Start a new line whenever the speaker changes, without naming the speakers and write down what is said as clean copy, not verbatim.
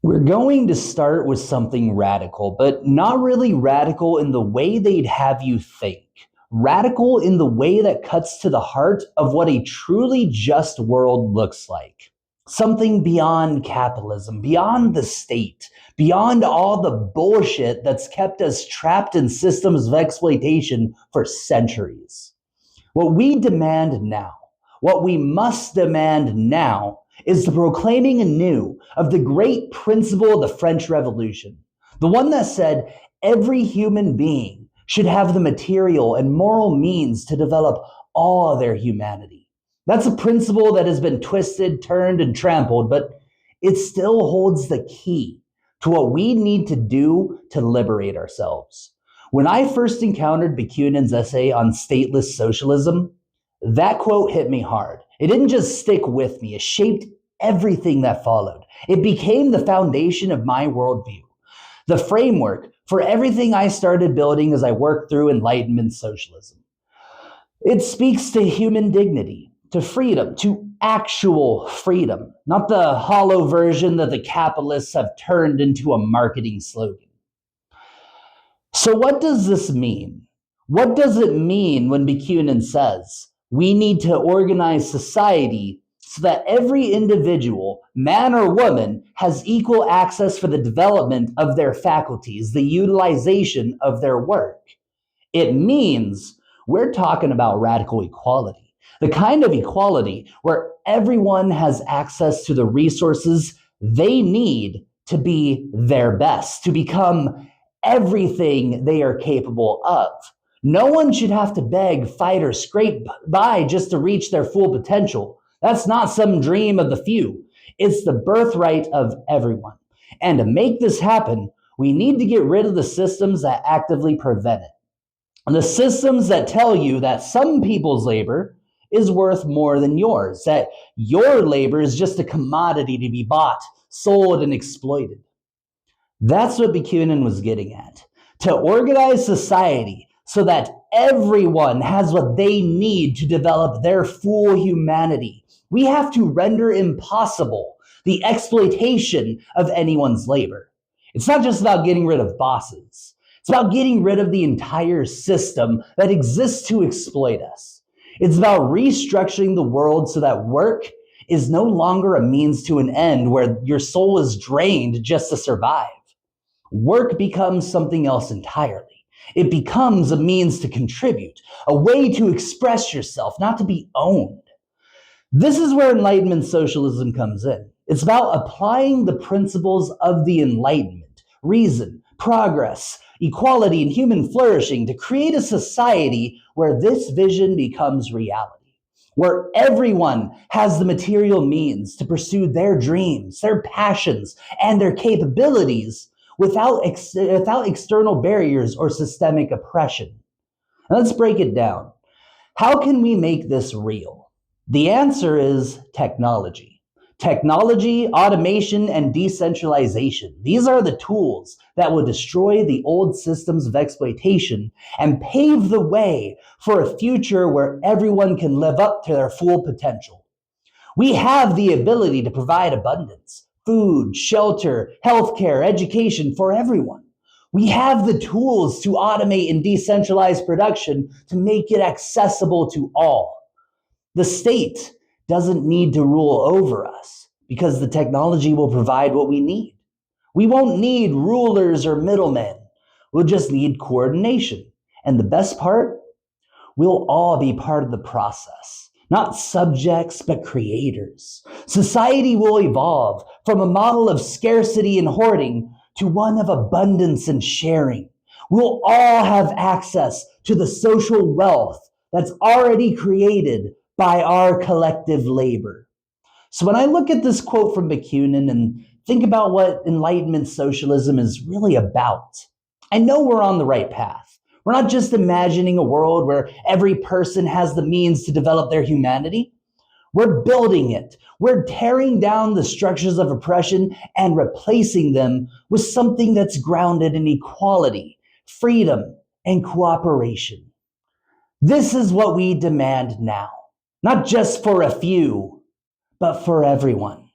We're going to start with something radical, but not really radical in the way they'd have you think. Radical in the way that cuts to the heart of what a truly just world looks like. Something beyond capitalism, beyond the state, beyond all the bullshit that's kept us trapped in systems of exploitation for centuries. What we demand now, what we must demand now, is the proclaiming anew of the great principle of the French Revolution, the one that said every human being should have the material and moral means to develop all their humanity. That's a principle that has been twisted, turned, and trampled, but it still holds the key to what we need to do to liberate ourselves. When I first encountered Bakunin's essay on stateless socialism, that quote hit me hard. It didn't just stick with me, it shaped everything that followed. It became the foundation of my worldview, the framework for everything I started building as I worked through Enlightenment Socialism. It speaks to human dignity, to freedom, to actual freedom, not the hollow version that the capitalists have turned into a marketing slogan. So what does this mean? What does it mean when Bakunin says we need to organize society so that every individual, man or woman, has equal access for the development of their faculties, the utilization of their work? It means we're talking about radical equality, the kind of equality where everyone has access to the resources they need to be their best, to become everything they are capable of. No one should have to beg, fight, or scrape by just to reach their full potential. That's not some dream of the few. It's the birthright of everyone. And to make this happen, we need to get rid of the systems that actively prevent it. And the systems that tell you that some people's labor is worth more than yours, that your labor is just a commodity to be bought, sold, and exploited. That's what Bakunin was getting at. To organize society so that everyone has what they need to develop their full humanity. We have to render impossible the exploitation of anyone's labor. It's not just about getting rid of bosses. It's about getting rid of the entire system that exists to exploit us. It's about restructuring the world so that work is no longer a means to an end where your soul is drained just to survive. Work becomes something else entirely. It becomes a means to contribute, a way to express yourself, not to be owned. This is where Enlightenment Socialism comes in. It's about applying the principles of the Enlightenment, reason, progress, equality, and human flourishing to create a society where this vision becomes reality, where everyone has the material means to pursue their dreams, their passions, and their capabilities without external barriers or systemic oppression. Now let's break it down. How can we make this real? The answer is technology. Technology, automation, and decentralization. These are the tools that will destroy the old systems of exploitation and pave the way for a future where everyone can live up to their full potential. We have the ability to provide abundance, food, shelter, healthcare, education for everyone. We have the tools to automate and decentralize production to make it accessible to all. The state doesn't need to rule over us because the technology will provide what we need. We won't need rulers or middlemen. We'll just need coordination. And the best part, we'll all be part of the process. Not subjects, but creators. Society will evolve from a model of scarcity and hoarding to one of abundance and sharing. We'll all have access to the social wealth that's already created by our collective labor. So when I look at this quote from Bakunin and think about what Enlightenment Socialism is really about, I know we're on the right path. We're not just imagining a world where every person has the means to develop their humanity. We're building it. We're tearing down the structures of oppression and replacing them with something that's grounded in equality, freedom, and cooperation. This is what we demand now, not just for a few, but for everyone.